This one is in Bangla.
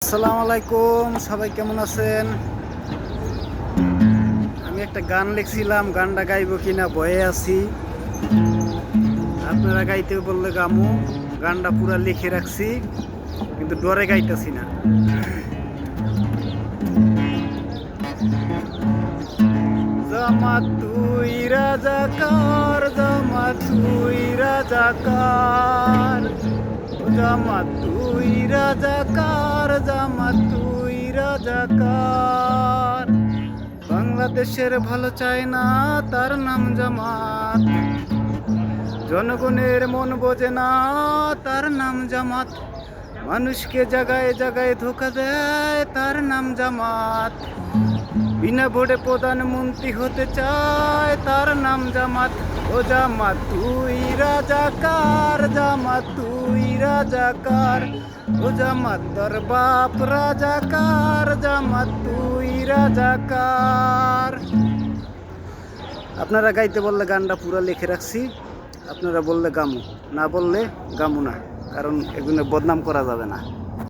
আসসালামু আলাইকুম, সবাই কেমন আছেন? আমি একটা গান লিখছিলাম, গানটা গাইব কিনা ভয়ে আছি। আপনারা গাইতে বললে গামু। গানটা পুরা লিখে রাখছি, কিন্তু ডরে গাইতেছি না। জামাত তুই রাজাকার, জামাত তুই রাজাকার, জামাত তুই রাজাকার, জামাত তুই রাজাকার। বাংলাদেশের ভালো চায় না, তার নাম জামাত। জনগণের মন বোঝে না, তার নাম জামাত। মানুষকে জায়গায় জায়গায় ধোকা দেয়, তার নাম জামাত। বিনা ভোটে প্রধানমন্ত্রী হতে চায়, তার নাম জামাত। ও জামাত তুই রাজাকার, জামাত তুই রাজাকার, ও জামাত তোর বাপ রাজাকার, জামাত তুই রাজাকার। আপনারা গাইতে বললে গানটা পুরা লিখে রাখছি, আপনারা বললে গামু, না বললে গামু না, কারণ এগুলো বদনাম করা যাবে না।